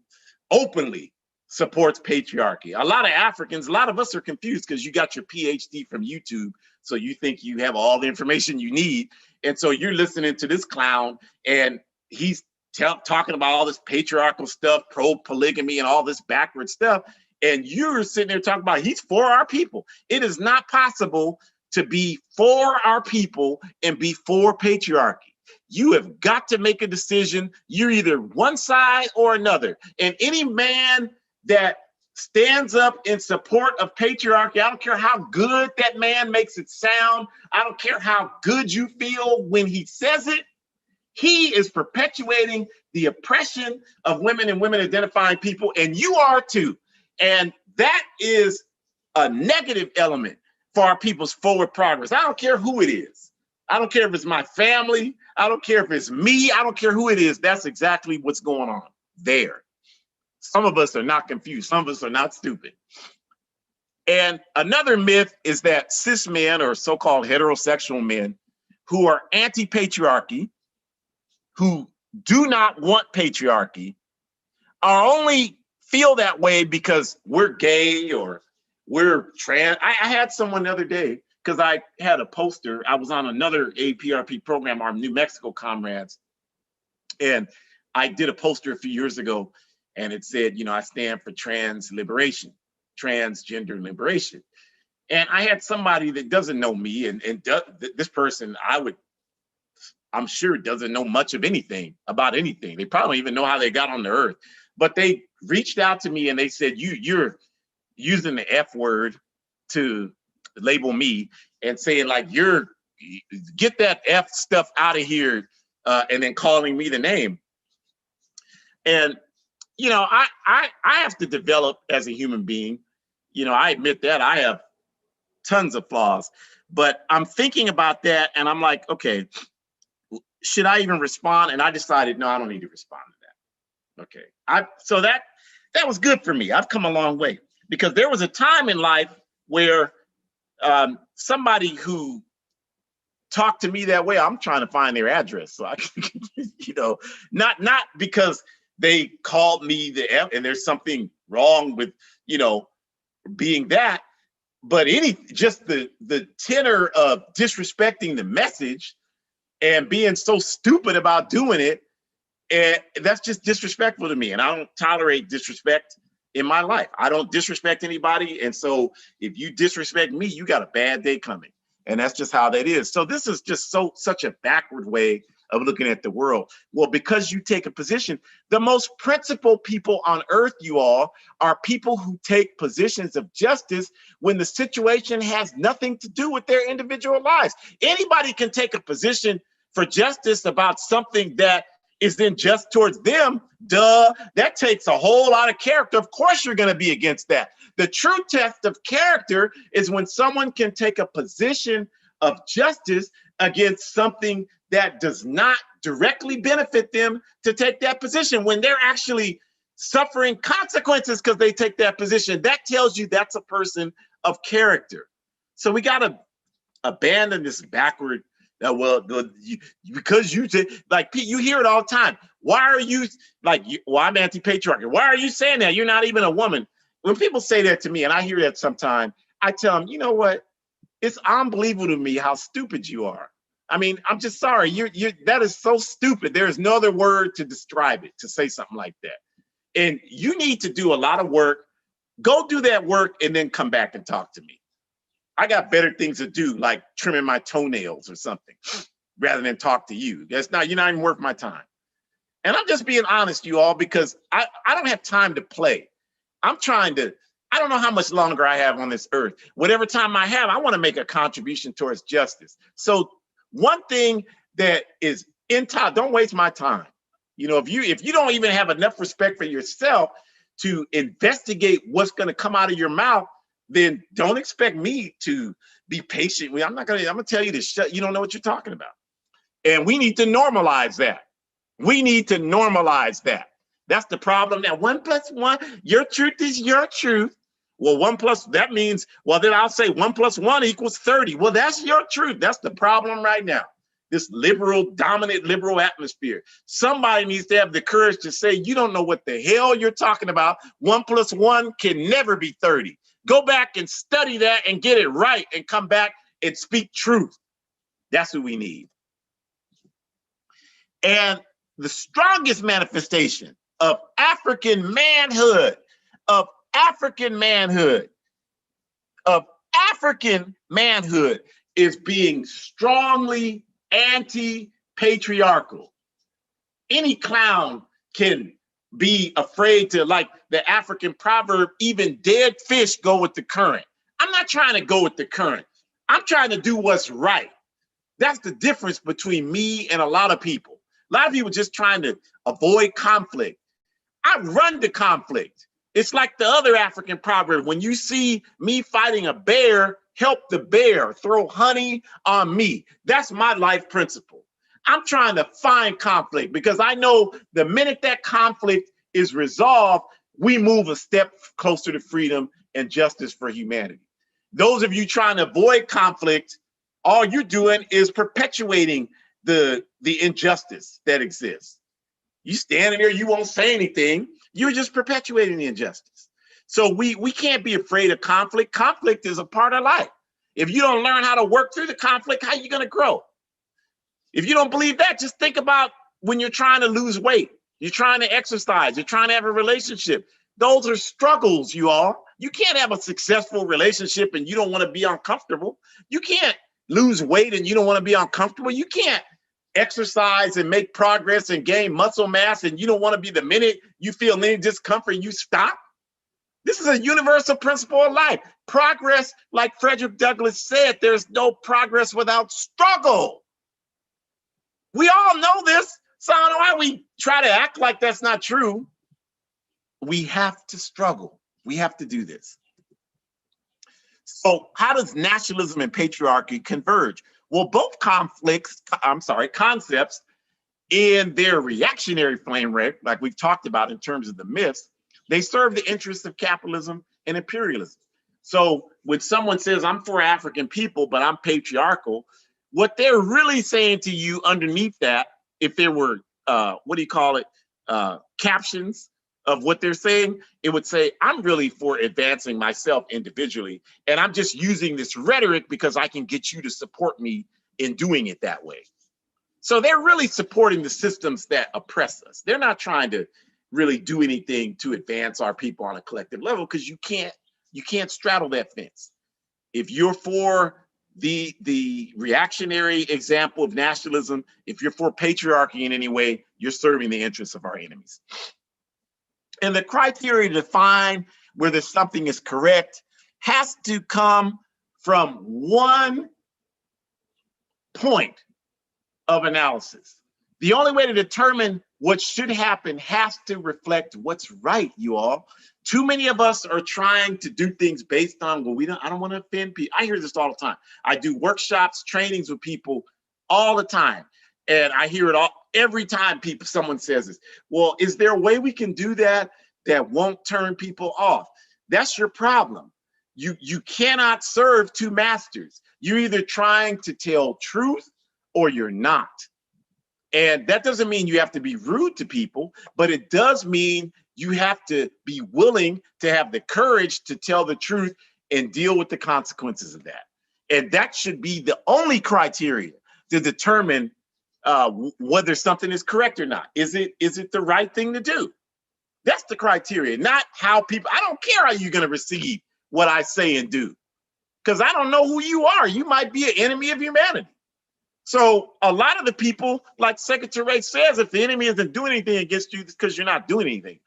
openly supports patriarchy. A lot of Africans, a lot of us are confused because you got your PhD from YouTube, so you think you have all the information you need. And so you're listening to this clown, and he's talking about all this patriarchal stuff, pro-polygamy, and all this backward stuff. And you're sitting there talking about he's for our people. It is not possible to be for our people and be for patriarchy. You have got to make a decision. You're either one side or another. And any man that stands up in support of patriarchy, I don't care how good that man makes it sound, I don't care how good you feel when he says it, he is perpetuating the oppression of women and women identifying people, and you are too. And that is a negative element for our people's forward progress. I don't care who it is. I don't care if it's my family. I don't care if it's me. I don't care who it is. That's exactly what's going on there. Some of us are not confused. Some of us are not stupid. And another myth is that cis men, or so-called heterosexual men, who are anti-patriarchy, who do not want patriarchy, are only feel that way because we're gay or we're trans. I had someone the other day, because I had a poster. I was on another APRP program, our New Mexico comrades, and I did a poster a few years ago, and it said, I stand for trans liberation, transgender liberation. And I had somebody that doesn't know me, and this person, I'm sure doesn't know much of anything about anything. They probably don't even know how they got on the earth. But they reached out to me and they said, you're using the F word to label me and saying like, get that F stuff out of here, and then calling me the name. And, I have to develop as a human being. I admit that I have tons of flaws, but I'm thinking about that and I'm like, okay, should I even respond? And I decided, no, I don't need to respond to that. Okay. So that was good for me. I've come a long way, because there was a time in life where somebody who talked to me that way, I'm trying to find their address. So I can, not because they called me the F and there's something wrong with, being that, but just the tenor of disrespecting the message and being so stupid about doing it. And that's just disrespectful to me. And I don't tolerate disrespect in my life. I don't disrespect anybody. And so if you disrespect me, you got a bad day coming. And that's just how that is. So this is just such a backward way of looking at the world. Well, because you take a position, the most principled people on earth, you all, are people who take positions of justice when the situation has nothing to do with their individual lives. Anybody can take a position for justice about something that is then just towards them, duh, that takes a whole lot of character. Of course you're going to be against that. The true test of character is when someone can take a position of justice against something that does not directly benefit them to take that position, when they're actually suffering consequences because they take that position. That tells you that's a person of character. So we got to abandon this backward, because you like, you hear it all the time. Why are you like, well, I'm anti-patriarchy. Why are you saying that? You're not even a woman. When people say that to me, and I hear that sometimes, I tell them, you know what? It's unbelievable to me how stupid you are. I mean, I'm just sorry. That is so stupid. There is no other word to describe it, to say something like that. And you need to do a lot of work. Go do that work and then come back and talk to me. I got better things to do, like trimming my toenails or something, rather than talk to you. You're not even worth my time. And I'm just being honest, you all, because I don't have time to play. I don't know how much longer I have on this earth. Whatever time I have, I want to make a contribution towards justice. So one thing that is don't waste my time. You know, if you don't even have enough respect for yourself to investigate what's going to come out of your mouth, then don't expect me to be patient. I'm going to tell you to you don't know what you're talking about. And we need to normalize that. We need to normalize that. That's the problem. Now, 1 + 1, your truth is your truth. Well, that means, well, then I'll say 1 + 1 = 30. Well, that's your truth. That's the problem right now. This dominant liberal atmosphere. Somebody needs to have the courage to say, you don't know what the hell you're talking about. 1 + 1 can never be 30. Go back and study that and get it right and come back and speak truth. That's what we need. And the strongest manifestation of African manhood, is being strongly anti-patriarchal. Any clown can be afraid to, like the African proverb, even dead fish go with the current. I'm not trying to go with the current. I'm trying to do what's right. That's the difference between me and a lot of people. A lot of people just trying to avoid conflict. I run the conflict. It's like the other African proverb. When you see me fighting a bear, help the bear, throw honey on me. That's my life principle. I'm trying to find conflict because I know the minute that conflict is resolved, we move a step closer to freedom and justice for humanity. Those of you trying to avoid conflict, all you're doing is perpetuating the injustice that exists. You standing there, you won't say anything. You're just perpetuating the injustice. So we can't be afraid of conflict. Conflict is a part of life. If you don't learn how to work through the conflict, how are you going to grow? If you don't believe that, just think about when you're trying to lose weight, you're trying to exercise, you're trying to have a relationship. Those are struggles, you all. You can't have a successful relationship and you don't want to be uncomfortable. You can't lose weight and you don't want to be uncomfortable. You can't exercise and make progress and gain muscle mass and you don't want to be, the minute you feel any discomfort, you stop. This is a universal principle of life. Progress, like Frederick Douglass said, there's no progress without struggle. We all know this, so I don't know why we try to act like that's not true. We have to struggle. We have to do this. So how does nationalism and patriarchy converge? Well, both concepts in their reactionary flame rate, like we've talked about in terms of the myths, they serve the interests of capitalism and imperialism. So when someone says, I'm for African people, but I'm patriarchal, what they're really saying to you underneath that, if there were, captions of what they're saying, it would say, I'm really for advancing myself individually. And I'm just using this rhetoric because I can get you to support me in doing it that way. So they're really supporting the systems that oppress us. They're not trying to really do anything to advance our people on a collective level, because you can't straddle that fence. If you're for the reactionary example of nationalism, if you're for patriarchy in any way, you're serving the interests of our enemies. And the criteria to define whether something is correct has to come from one point of analysis. The only way to determine what should happen has to reflect what's right, you all. Too many of us are trying to do things based on, well, I don't want to offend people. I hear this all the time. I do workshops, trainings with people all the time. And I hear it all every time someone says this. Well, is there a way we can do that won't turn people off? That's your problem. You cannot serve two masters. You're either trying to tell truth or you're not. And that doesn't mean you have to be rude to people, but it does mean you have to be willing to have the courage to tell the truth and deal with the consequences of that. And that should be the only criteria to determine whether something is correct or not. Is it the right thing to do? That's the criteria, not how people, I don't care how you're going to receive what I say and do, because I don't know who you are. You might be an enemy of humanity. So a lot of the people, like Secretary Ray says, if the enemy isn't doing anything against you, it's because you're not doing anything.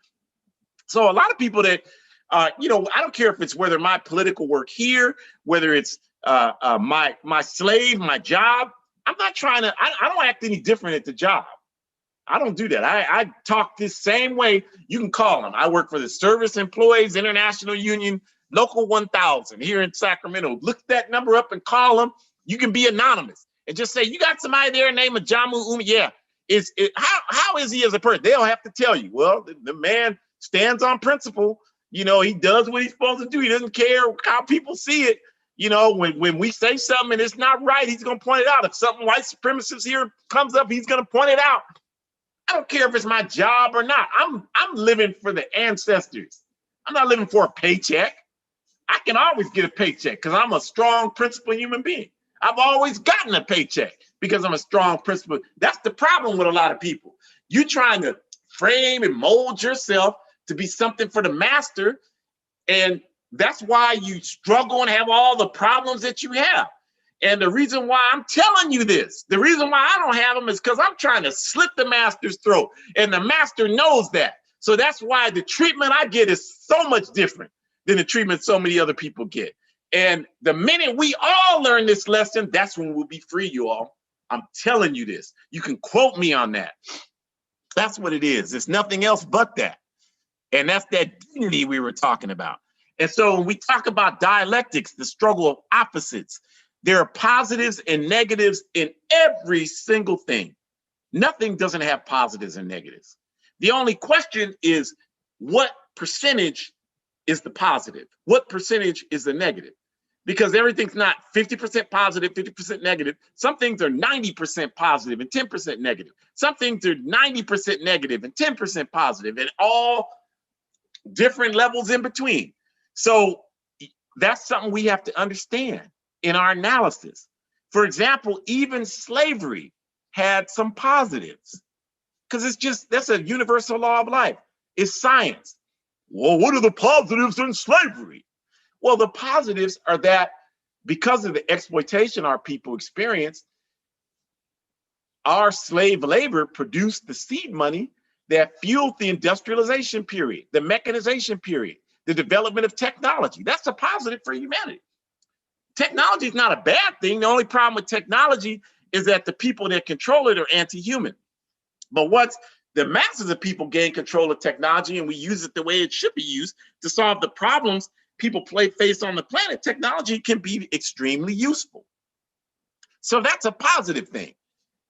So a lot of people that, I don't care if it's whether my political work here, whether it's my slave, my job. I'm not trying to, I don't act any different at the job. I don't do that. I talk this same way. You can call them. I work for the Service Employees International Union, Local 1000 here in Sacramento. Look that number up and call them. You can be anonymous and just say, you got somebody there named Ahjamu? Yeah. How is he as a person? They'll have to tell you. Well, the man stands on principle. He does what he's supposed to do. He doesn't care how people see it. When we say something and it's not right, he's going to point it out. If something white supremacist here comes up, he's going to point it out. I don't care if it's my job or not. I'm living for the ancestors. I'm not living for a paycheck. I can always get a paycheck because I'm a strong, principled human being. I've always gotten a paycheck because I'm a strong, principled. That's the problem with a lot of people. You're trying to frame and mold yourself to be something for the master, and that's why you struggle and have all the problems that you have. And the reason why I'm telling you this, the reason why I don't have them is because I'm trying to slit the master's throat, and the master knows that. So that's why the treatment I get is so much different than the treatment so many other people get. And the minute we all learn this lesson, that's when we'll be free, you all. I'm telling you this. You can quote me on that. That's what it is. It's nothing else but that. And that's that dignity we were talking about. And so when we talk about dialectics, the struggle of opposites, there are positives and negatives in every single thing. Nothing doesn't have positives and negatives. The only question is, what percentage is the positive? What percentage is the negative? Because everything's not 50% positive, 50% negative. Some things are 90% positive and 10% negative. Some things are 90% negative and 10% positive, and all different levels in between. So that's something we have to understand in our analysis. For example, even slavery had some positives, because that's a universal law of life. It's science. Well, what are the positives in slavery? Well, the positives are that because of the exploitation our people experienced, our slave labor produced the seed money that fueled the industrialization period, the mechanization period, the development of technology. That's a positive for humanity. Technology is not a bad thing. The only problem with technology is that the people that control it are anti-human. But once the masses of people gain control of technology and we use it the way it should be used to solve the problems people face on the planet, technology can be extremely useful. So that's a positive thing.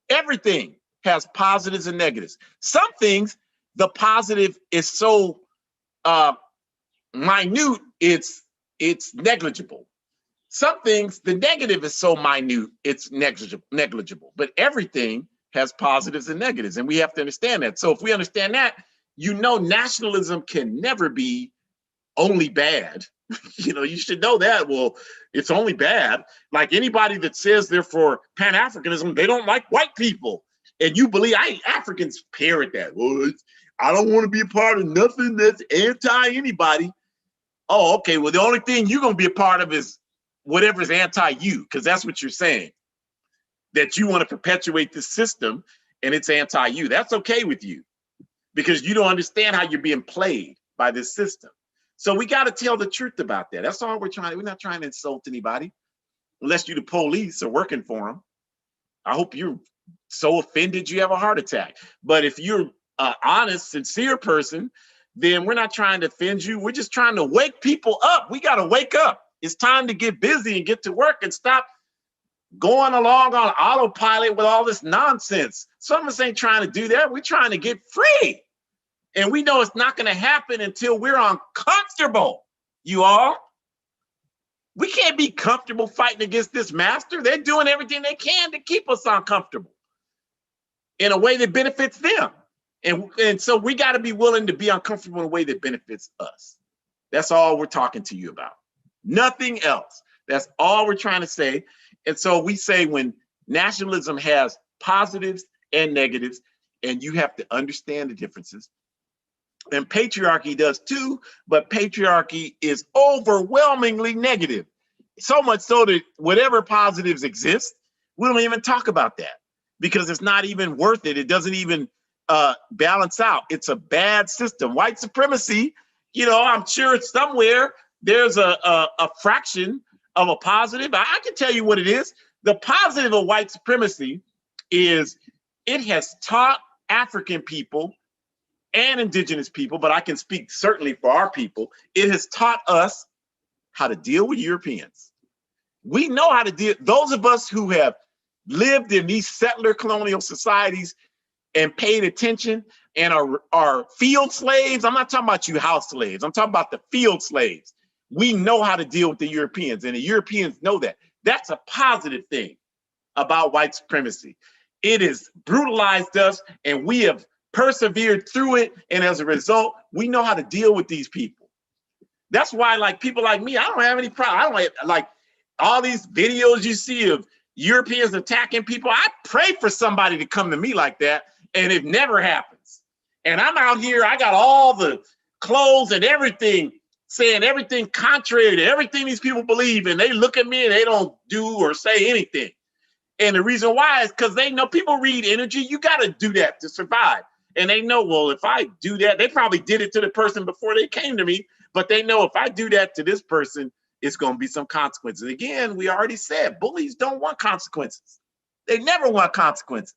Everything has positives and negatives. Some things, the positive is so minute, it's negligible. Some things, the negative is so minute, it's negligible. But everything has positives and negatives, and we have to understand that. So if we understand that, nationalism can never be only bad. You should know that. Well, it's only bad. Like anybody that says they're for Pan-Africanism, they don't like white people. And you believe, Africans parrot that. Well, I don't want to be a part of nothing that's anti-anybody. Oh, okay. Well, the only thing you're going to be a part of is whatever's anti-you, because that's what you're saying. That you want to perpetuate this system and it's anti-you. That's okay with you because you don't understand how you're being played by this system. So we got to tell the truth about that. That's all we're not trying to insult anybody unless you're the police or working for them. I hope you're so offended you have a heart attack. But if you're an honest, sincere person, then we're not trying to offend you. We're just trying to wake people up. We got to wake up. It's time to get busy and get to work and stop going along on autopilot with all this nonsense. Some of us ain't trying to do that. We're trying to get free. And we know it's not going to happen until we're uncomfortable, you all. We can't be comfortable fighting against this master. They're doing everything they can to keep us uncomfortable in a way that benefits them. And so we got to be willing to be uncomfortable in a way that benefits us. That's all we're talking to you about. Nothing else. That's all we're trying to say. And so we say when nationalism has positives and negatives, and you have to understand the differences. And patriarchy does too, but patriarchy is overwhelmingly negative. So much so that whatever positives exist, we don't even talk about that because it's not even worth it. It doesn't even balance out. It's a bad system. White supremacy, you know, I'm sure somewhere there's a fraction of a positive. I can tell you what it is. The positive of white supremacy is it has taught African people and indigenous people, but I can speak certainly for our people, it has taught us how to deal with Europeans. We know how to deal, those of us who have lived in these settler colonial societies and paid attention and are field slaves. I'm not talking about you house slaves. I'm talking about the field slaves. We know how to deal with the Europeans, and the Europeans know that. That's a positive thing about white supremacy. It has brutalized us, and we have persevered through it, and as a result, we know how to deal with these people. That's why, like, people like me, I don't have any problem. I don't have, like, all these videos you see of Europeans attacking people. I pray for somebody to come to me like that, and it never happens. And I'm out here, I got all the clothes and everything, saying everything contrary to everything these people believe, and they look at me and they don't do or say anything. And the reason why is because they know people read energy. You got to do that to survive. And they know, well, if I do that, they probably did it to the person before they came to me, but they know if I do that to this person, it's going to be some consequences. Again, we already said bullies don't want consequences. They never want consequences.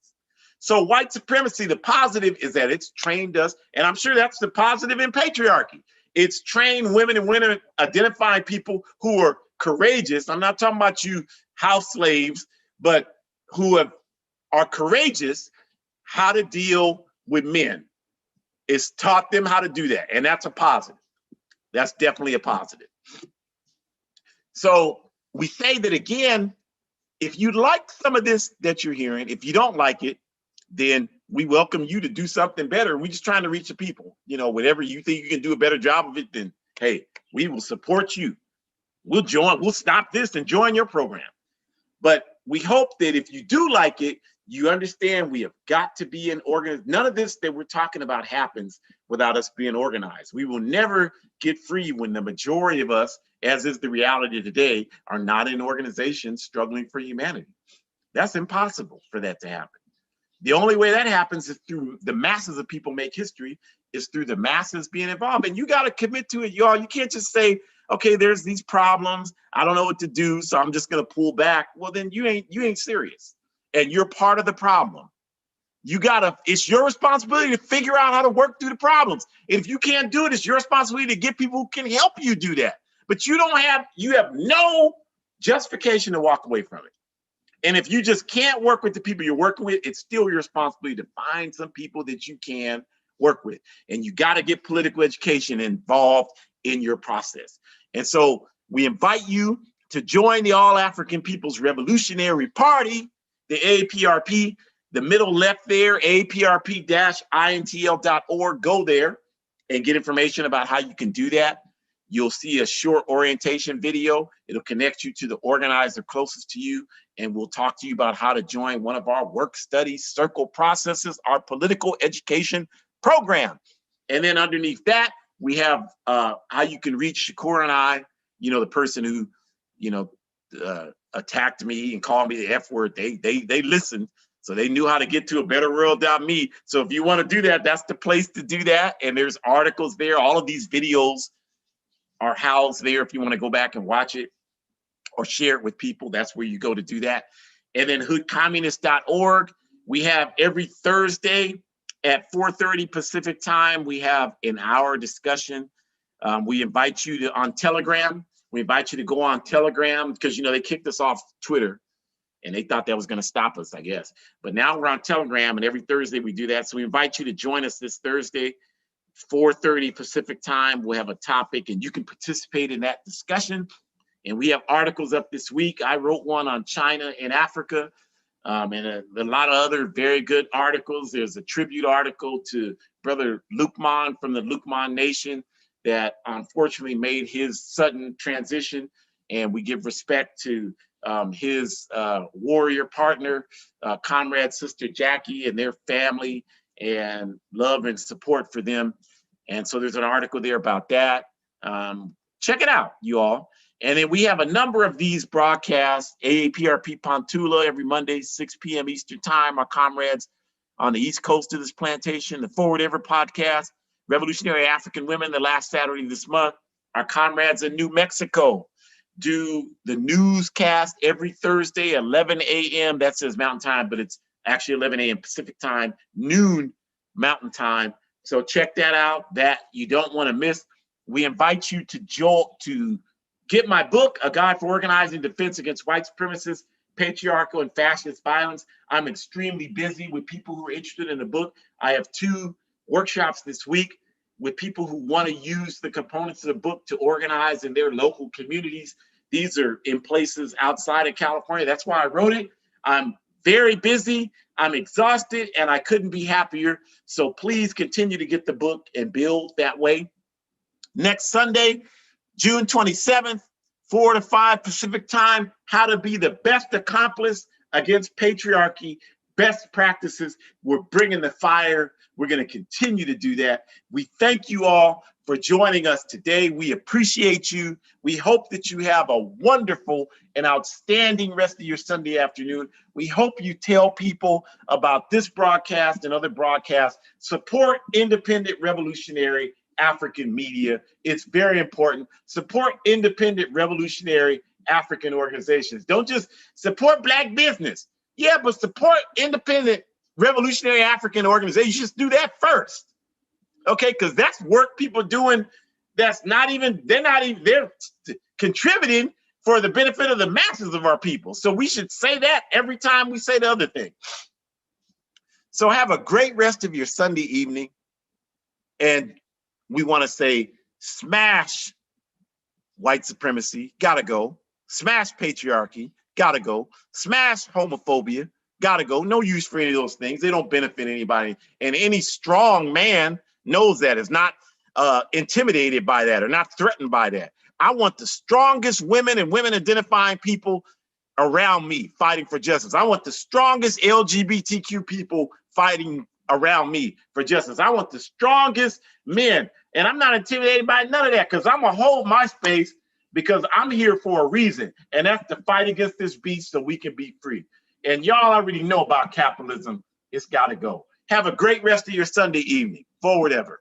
So white supremacy, the positive is that it's trained us, and I'm sure that's the positive in patriarchy. It's trained women and women identifying people who are courageous. I'm not talking about you house slaves, but who are courageous, how to deal with men. It's taught them how to do that, and that's a positive. That's definitely a positive. So we say that again, if you like some of this that you're hearing, if you don't like it, then we welcome you to do something better. We're just trying to reach the people. You know, whatever you think you can do a better job of it, then hey, we will support you. We'll join, we'll stop this and join your program. But we hope that if you do like it, you understand we have got to be an organized. None of this that we're talking about happens without us being organized. We will never get free when the majority of us, as is the reality today, are not in organizations struggling for humanity. That's impossible for that to happen. The only way that happens is through the masses of people make history, is through the masses being involved. And you got to commit to it, y'all. You can't just say, okay, there's these problems, I don't know what to do, so I'm just gonna pull back. Well, then you ain't serious. And you're part of the problem. It's your responsibility to figure out how to work through the problems. If you can't do it, it's your responsibility to get people who can help you do that. But you have no justification to walk away from it. And if you just can't work with the people you're working with, it's still your responsibility to find some people that you can work with. And you got to get political education involved in your process. And so we invite you to join the All African People's Revolutionary Party, the AAPRP, the middle left there, aaprp-intl.org. Go there and get information about how you can do that. You'll see a short orientation video. It'll connect you to the organizer closest to you, and we'll talk to you about how to join one of our work study circle processes, our political education program. And then underneath that, we have how you can reach Shukura and I, you know, the person who, you know, attacked me and called me the F word. They listened, so they knew how to get to a better world without me. So if you want to do that, that's the place to do that. And there's articles there. All of these videos are housed there if you want to go back and watch it or share it with people. That's where you go to do that. And then hoodcommunist.org, We have every Thursday at 4:30 Pacific time, we have an hour discussion. We invite you to on Telegram. We invite you to go on Telegram because, you know, they kicked us off Twitter and they thought that was going to stop us, I guess. But now we're on Telegram, and every Thursday we do that. So we invite you to join us this Thursday, 4:30 Pacific time. We'll have a topic and you can participate in that discussion. And we have articles up this week. I wrote one on China and Africa, and a lot of other very good articles. There's a tribute article to Brother Lukman from the Lukman Nation that unfortunately made his sudden transition. And we give respect to his warrior partner, comrade Sister Jackie, and their family, and love and support for them. And so there's an article there about that. Check it out, you all. And then we have a number of these broadcasts, AAPRP Pontula every Monday, 6 p.m. Eastern time, our comrades on the East Coast of this plantation, the Forward Ever podcast, Revolutionary African Women, the last Saturday this month. Our comrades in New Mexico do the newscast every Thursday, 11 a.m. That says Mountain Time, but it's actually 11 a.m. Pacific Time, noon Mountain Time. So check that out, that you don't want to miss. We invite you to get my book, A Guide for Organizing Defense Against White Supremacist, Patriarchal, and Fascist Violence. I'm extremely busy with people who are interested in the book. I have 2 workshops this week with people who want to use the components of the book to organize in their local communities. These are in places outside of California. That's why I wrote it. I'm very busy, I'm exhausted, and I couldn't be happier. So please continue to get the book and build that way. Next Sunday, June 27th, 4 to 5 Pacific time, how to be the best accomplice against patriarchy, best practices. We're bringing the fire. We're going to continue to do that. We thank you all for joining us today. We appreciate you. We hope that you have a wonderful and outstanding rest of your Sunday afternoon. We hope you tell people about this broadcast and other broadcasts. Support independent revolutionary African media. It's very important. Support independent revolutionary African organizations. Don't just support Black business. Yeah, but support independent revolutionary African organizations. Just do that first. Okay, because that's work people doing that's they're contributing for the benefit of the masses of our people. So we should say that every time we say the other thing. So have a great rest of your Sunday evening. And we want to say, smash white supremacy, gotta go. Smash patriarchy, gotta go. Smash homophobia, gotta go. No use for any of those things. They don't benefit anybody. And any strong man knows that, is not intimidated by that or not threatened by that. I want the strongest women and women identifying people around me fighting for justice. I want the strongest LGBTQ people fighting around me for justice. I want the strongest men. And I'm not intimidated by none of that, because I'm going to hold my space, because I'm here for a reason. And that's to fight against this beast so we can be free. And y'all already know about capitalism. It's got to go. Have a great rest of your Sunday evening. Forward ever.